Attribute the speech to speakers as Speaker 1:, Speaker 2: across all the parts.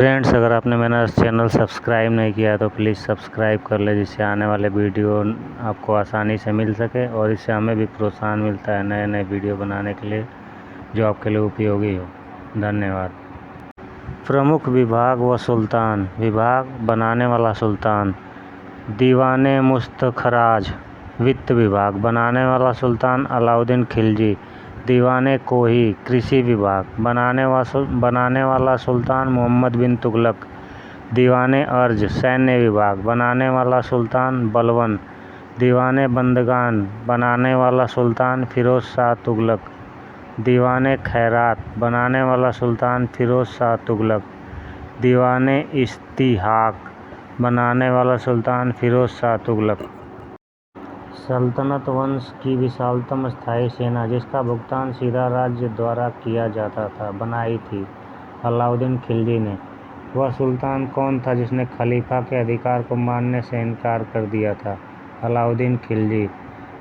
Speaker 1: Friends, अगर आपने मेरा चैनल सब्सक्राइब नहीं किया है तो प्लीज़ सब्सक्राइब कर ले, जिससे आने वाले वीडियो आपको आसानी से मिल सके और इससे हमें भी प्रोत्साहन मिलता है नए नए वीडियो बनाने के लिए जो आपके लिए उपयोगी हो। धन्यवाद। प्रमुख विभाग व सुल्तान। विभाग बनाने वाला सुल्तान दीवाने मुस्तखराज। वित्त विभाग बनाने वाला सुल्तान अलाउद्दीन खिलजी। दीवाने कोही। कृषि विभाग बनाने वाला सुल्तान मोहम्मद बिन तुगलक। दीवाने अर्ज। सैन्य विभाग बनाने वाला सुल्तान बलबन। दीवाने बंदगान बनाने वाला सुल्तान फिरोज शाह तुगलक। दीवाने खैरात बनाने वाला सुल्तान फिरोज शाह तुगलक। दीवाने इस्तिहाक बनाने वाला सुल्तान फिरोज शाह तुगलक। सल्तनत वंश की विशालतम स्थायी सेना जिसका भुगतान सीधा राज्य द्वारा किया जाता था बनाई थी अलाउद्दीन खिलजी ने। वह सुल्तान कौन था जिसने खलीफा के अधिकार को मानने से इनकार कर दिया था? अलाउद्दीन खिलजी।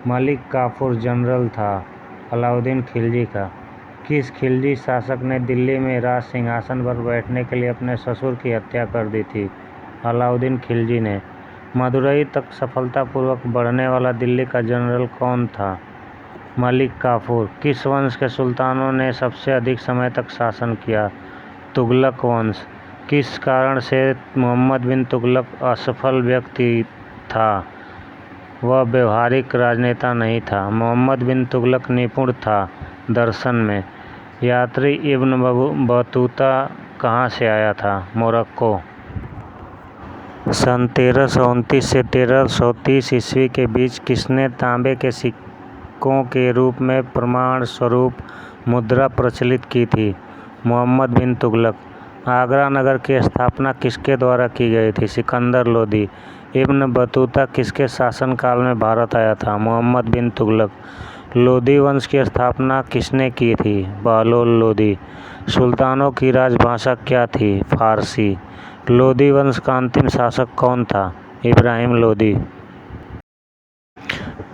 Speaker 1: मलिक काफूर जनरल था अलाउद्दीन खिलजी का। किस खिलजी शासक ने दिल्ली में राज सिंहासन पर बैठने के लिए अपने ससुर की हत्या कर दी थी? अलाउद्दीन खिलजी ने। मदुरई तक सफलतापूर्वक बढ़ने वाला दिल्ली का जनरल कौन था? मलिक काफूर। किस वंश के सुल्तानों ने सबसे अधिक समय तक शासन किया? तुगलक वंश। किस कारण से मोहम्मद बिन तुगलक असफल व्यक्ति था? वह व्यवहारिक राजनेता नहीं था। मोहम्मद बिन तुगलक निपुण था दर्शन में। यात्री इब्न बतूता कहाँ से आया था? मोरक्को। सन 1329 से 1330 ईस्वी के बीच किसने तांबे के सिक्कों के रूप में प्रमाण स्वरूप मुद्रा प्रचलित की थी? मोहम्मद बिन तुगलक। आगरा नगर की स्थापना किसके द्वारा की गई थी? सिकंदर लोदी। इब्न बतूता किसके शासनकाल में भारत आया था? मोहम्मद बिन तुगलक। लोदी वंश की स्थापना किसने की थी? बहलोल लोदी। सुल्तानों की राजभाषा क्या थी? फारसी। लोदी वंश का अंतिम शासक कौन था? इब्राहिम लोदी।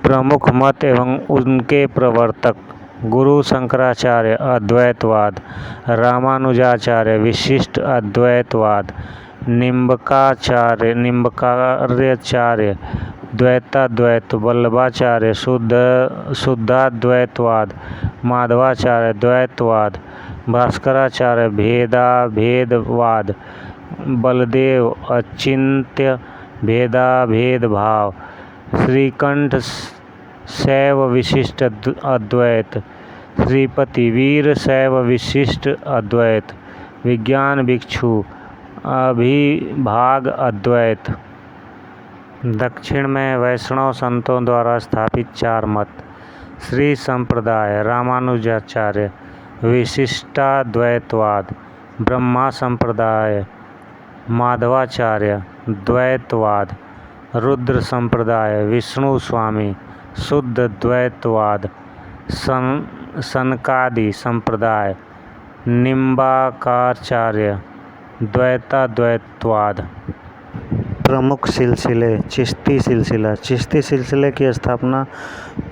Speaker 1: प्रमुख मत एवं उनके प्रवर्तक। गुरु शंकराचार्य अद्वैतवाद। रामानुजाचार्य विशिष्ट अद्वैतवाद। निम्बकार्याचार्य द्वैताद्वैत। वल्लभाचार्य शुद्धाद्वैतवाद। माधवाचार्य द्वैतवाद। भास्कराचार्य भेदाभेदवाद। बलदेव अचिंत्य भेदाभेदभाव। श्रीकंठ शैव विशिष्ट अद्वैत। श्रीपति वीर शैव विशिष्ट अद्वैत। विज्ञान भिक्षु अभिभाग अद्वैत। दक्षिण में वैष्णव संतों द्वारा स्थापित 4 मत। श्री संप्रदाय रामानुजाचार्य विशिष्टाद्वैतवाद। ब्रह्मा संप्रदाय माधवाचार्य द्वैतवाद। रुद्र संप्रदाय विष्णु स्वामी शुद्ध द्वैतवाद। सनकादि संप्रदाय निम्बाकाचार्य द्वैताद्वैतवाद। प्रमुख सिलसिले। चिश्ती सिलसिला। चिश्ती सिलसिले की स्थापना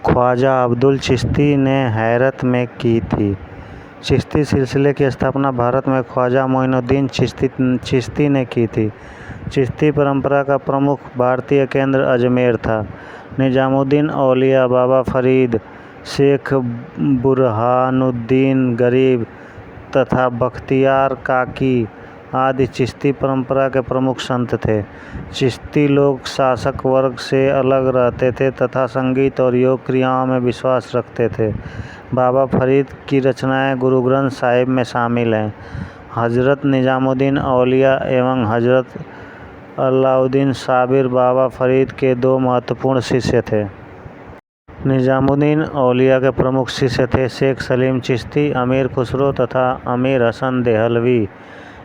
Speaker 1: ख्वाजा अब्दुल चिश्ती ने हैरत में की थी। चिश्ती सिलसिले की स्थापना भारत में ख्वाजा मोइनुद्दीन चिश्ती ने की थी। चिश्ती परंपरा का प्रमुख भारतीय केंद्र अजमेर था। निजामुद्दीन औलिया बाबा फरीद शेख बुरहानुद्दीन गरीब तथा बख्तियार काकी आदि चिश्ती परंपरा के प्रमुख संत थे। चिश्ती लोग शासक वर्ग से अलग रहते थे तथा संगीत और योग क्रियाओं में विश्वास रखते थे। बाबा फरीद की रचनाएं गुरु ग्रंथ साहिब में शामिल हैं। हजरत निजामुद्दीन औलिया एवं हजरत अलाउद्दीन साबिर बाबा फरीद के 2 महत्वपूर्ण शिष्य थे। निजामुद्दीन औलिया के प्रमुख शिष्य थे शेख सलीम चिश्ती, अमीर खुसरो तथा अमीर हसन देहलवी।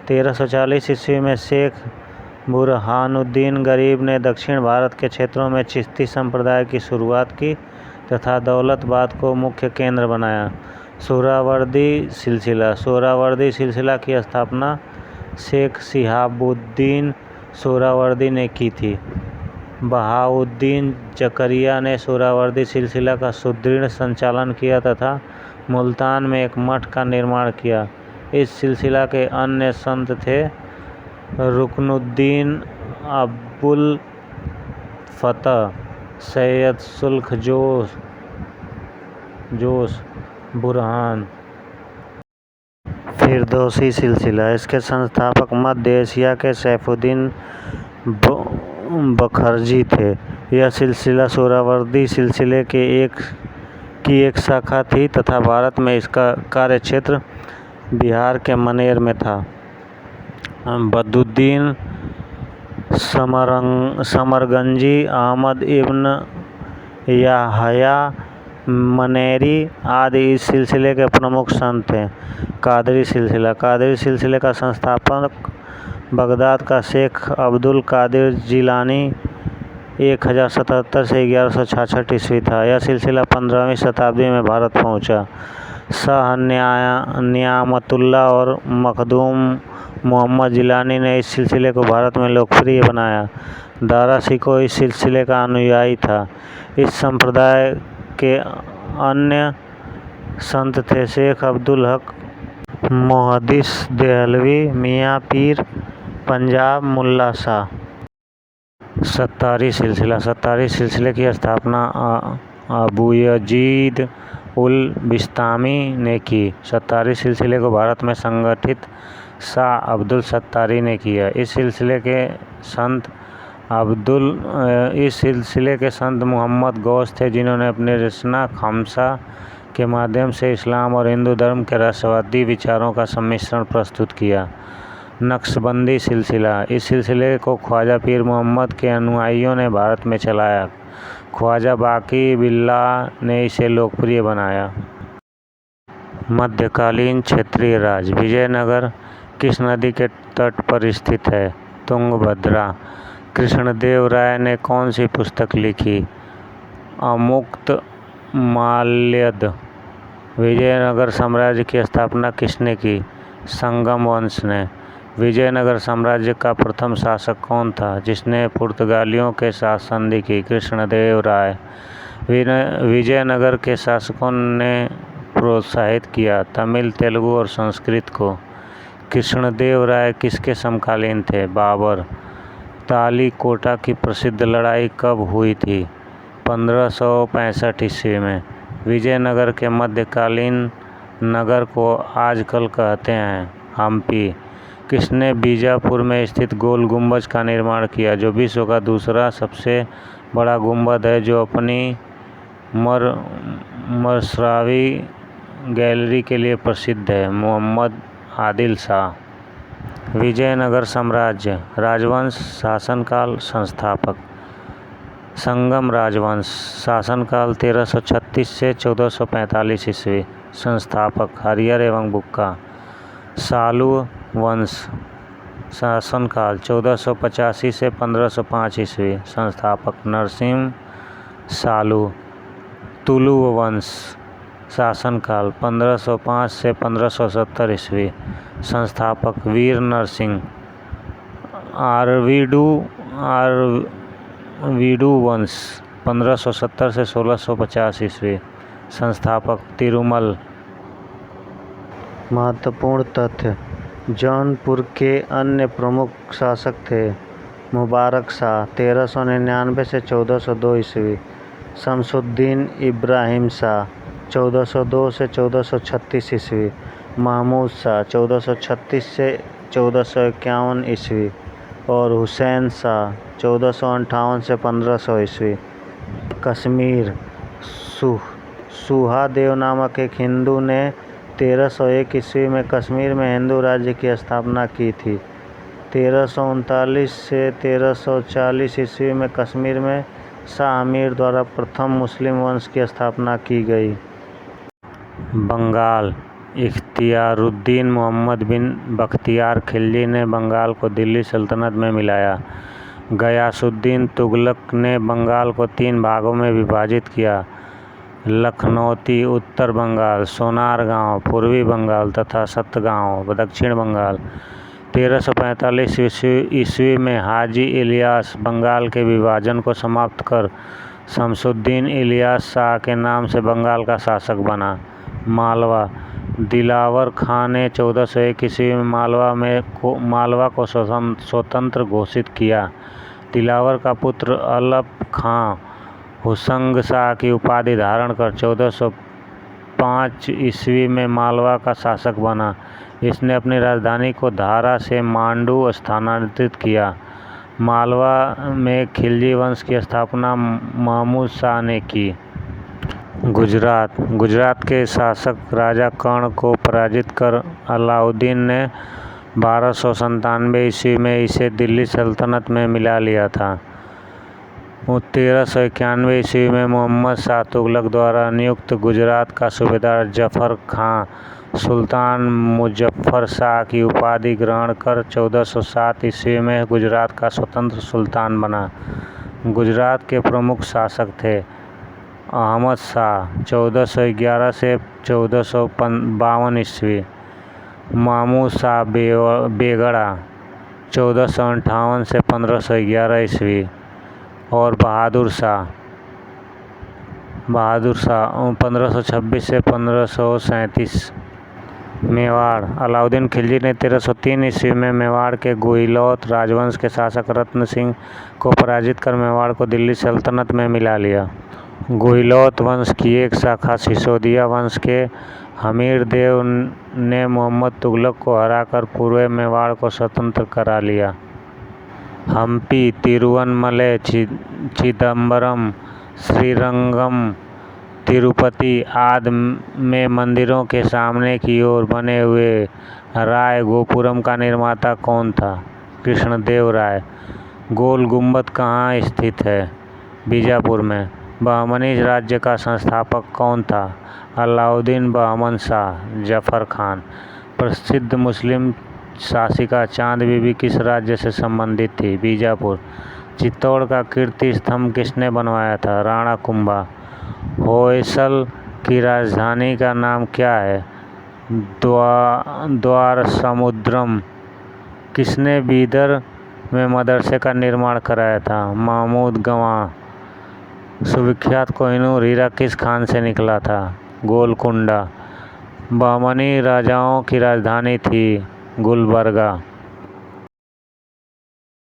Speaker 1: 1340 ईस्वी में शेख बुरहानुद्दीन गरीब ने दक्षिण भारत के क्षेत्रों में चिश्ती संप्रदाय की शुरुआत की तथा दौलताबाद को मुख्य केंद्र बनाया। सोहरावर्दी सिलसिला। सोहरावर्दी सिलसिला की स्थापना शेख शिहाबुद्दीन सोहरावर्दी ने की थी। बहाउद्दीन जकरिया ने सोहरावर्दी सिलसिला का सुदृढ़ संचालन किया तथा मुल्तान में एक मठ का निर्माण किया। इस सिलसिला के अन्य संत थे रुकनुद्दीन अबुल फतह, सैयद सुल्ख जोश, बुरहान। फिरदौसी सिलसिला, इसके संस्थापक मध्य एशिया के सैफुद्दीन बखरजी थे। यह सिलसिला सोहरावर्दी सिलसिले की एक शाखा थी तथा भारत में इसका कार्यक्षेत्र बिहार के मनेर में था। बद्रुद्दीन समरगंजी, अहमद इब्न याहया मनेरी आदि इस सिलसिले के प्रमुख संत थे। कादरी सिलसिला, कादरी सिलसिले का संस्थापक बगदाद का शेख अब्दुल कादिर जिलानी 1077 से 1166 ईस्वी था। यह सिलसिला 15वीं शताब्दी में भारत पहुंचा। शाह नियामतुल्लाह और मखदूम मोहम्मद जिलानी ने इस सिलसिले को भारत में लोकप्रिय बनाया। दारा शिकोह इस सिलसिले का अनुयायी था। इस संप्रदाय के अन्य संत थे शेख अब्दुल हक मुहद्दिस देहलवी, मियाँ पीर पंजाब, मुल्ला शाह। सत्तारी सिलसिला, सत्तारी सिलसिले की स्थापना अबू यजीद उल बिस्तामी ने की। सत्तारी सिलसिले को भारत में संगठित शाह अब्दुल सत्तारी ने किया। इस सिलसिले के संत मोहम्मद गौस थे जिन्होंने अपनी रचना खमसा के माध्यम से इस्लाम और हिंदू धर्म के रहस्यवादी विचारों का सम्मिश्रण प्रस्तुत किया। नक्शबंदी सिलसिला, इस सिलसिले को ख्वाजा पीर मोहम्मद के अनुयायियों ने भारत में चलाया। ख्वाजा बाकी बिल्लाह ने इसे लोकप्रिय बनाया। मध्यकालीन क्षेत्रीय राज, विजयनगर किस नदी के तट पर स्थित है? तुंगभद्रा। कृष्णदेव राय ने कौन सी पुस्तक लिखी? अमुक्तमाल्यद। विजयनगर साम्राज्य की स्थापना किसने की? संगम वंश ने। विजयनगर साम्राज्य का प्रथम शासक कौन था जिसने पुर्तगालियों के साथ संधि की? कृष्णदेव राय। विजयनगर के शासकों ने प्रोत्साहित किया तमिल, तेलुगु और संस्कृत को। कृष्णदेव राय किसके समकालीन थे? बाबर। तालीकोटा की प्रसिद्ध लड़ाई कब हुई थी? 1565 ईस्वी में। विजयनगर के मध्यकालीन नगर को आजकल कहते हैं हम्पी। किसने बीजापुर में स्थित गोल गुंबज का निर्माण किया जो विश्व का दूसरा सबसे बड़ा गुंबद है जो अपनी मरसरावी गैलरी के लिए प्रसिद्ध है? मोहम्मद आदिल शाह। विजयनगर साम्राज्य, राजवंश, शासनकाल, संस्थापक। संगम राजवंश, शासनकाल 1336 से 1445 ईस्वी। संस्थापक हरिहर एवं बुक्का। सालू वंश, शासनकाल 1485 से 1505 ईस्वी। संस्थापक नरसिंह सालू। तुलु वंश, शासनकाल 1505 से 1570 ईस्वी। संस्थापक वीर नरसिंह। आरवीडू वंश, 1570 से 1650 ईस्वी। संस्थापक तिरुमल। महत्वपूर्ण तथ्य: जौनपुर के अन्य प्रमुख शासक थे मुबारक शाह 1399 से 1402 ईस्वी, शमसुद्दीन इब्राहिम शाह 1402 से 1436 ईस्वी, महमूद शाह 1436 से 1451 ईस्वी और हुसैन शाह 1458 से 1500 ईस्वी। कश्मीर, सुहादेव नामक एक हिंदू ने 1301 ईस्वी में कश्मीर में हिंदू राज्य की स्थापना की थी। 1339 से 1340 ईस्वी में कश्मीर में शाह आमिर द्वारा प्रथम मुस्लिम वंश की स्थापना की गई। बंगाल, इख्तियारुद्दीन मोहम्मद बिन बख्तियार खिलजी ने बंगाल को दिल्ली सल्तनत में मिलाया। गयासुद्दीन तुगलक ने बंगाल को 3 भागों में विभाजित किया: लखनौती उत्तर बंगाल, सोनारगांव पूर्वी बंगाल तथा सतगांव दक्षिण बंगाल। 1345 ईस्वी में हाजी इलियास बंगाल के विभाजन को समाप्त कर शमसुद्दीन इलियास शाह के नाम से बंगाल का शासक बना। मालवा, दिलावर खां ने 1401 ईस्वी में मालवा को स्वतंत्र घोषित किया। दिलावर का पुत्र अलप खां हुसंग शाह की उपाधि धारण कर 1405 ईस्वी में मालवा का शासक बना। इसने अपनी राजधानी को धारा से मांडू स्थानांतरित किया। मालवा में खिलजी वंश की स्थापना महमूद शाह ने की। गुजरात के शासक राजा कर्ण को पराजित कर अलाउद्दीन ने 1297 ईस्वी में इसे दिल्ली सल्तनत में मिला लिया था। 1391 ईस्वी में मोहम्मद शाह तुगलक द्वारा नियुक्त गुजरात का सूबेदार जफर खां सुल्तान मुजफ्फर शाह की उपाधि ग्रहण कर 1407 ईस्वी में गुजरात का स्वतंत्र सुल्तान बना। गुजरात के प्रमुख शासक थे अहमद शाह 1411 से 1452 ईस्वी, महमूद शाह बेगड़ा 1458 से 1511 ईस्वी और बहादुर शाह 1526 से 1537। मेवाड़ अलाउद्दीन खिलजी ने 1303 ईस्वी में मेवाड़ के गुहिलौत राजवंश के शासक रत्न सिंह को पराजित कर मेवाड़ को दिल्ली सल्तनत में मिला लिया। गुहिलौत वंश की एक शाखा सिसोदिया वंश के हमीर देव ने मोहम्मद तुगलक को हराकर पूर्वी मेवाड़ को स्वतंत्र करा लिया। हम्पी, तिरुवन्नमलई, चिदम्बरम, श्रीरंगम, तिरुपति आदि में मंदिरों के सामने की ओर बने हुए राय गोपुरम का निर्माता कौन था? कृष्णदेव राय। गोल गुंबद कहाँ स्थित है? बीजापुर में। बहमनी राज्य का संस्थापक कौन था? अलाउद्दीन बहमन शाह जफर खान। प्रसिद्ध मुस्लिम शासिका चांद बीबी किस राज्य से संबंधित थी? बीजापुर। चित्तौड़ का कीर्ति स्तंभ किसने बनवाया था? राणा कुंभा। होयसल की राजधानी का नाम क्या है? द्वारसमुद्रम। किसने बीदर में मदरसे का निर्माण कराया था? महमूद गवाह। सुविख्यात कोहिनूर हीरा किस खान से निकला था? गोलकुंडा। बहमनी राजाओं की राजधानी थी गुलबर्गा।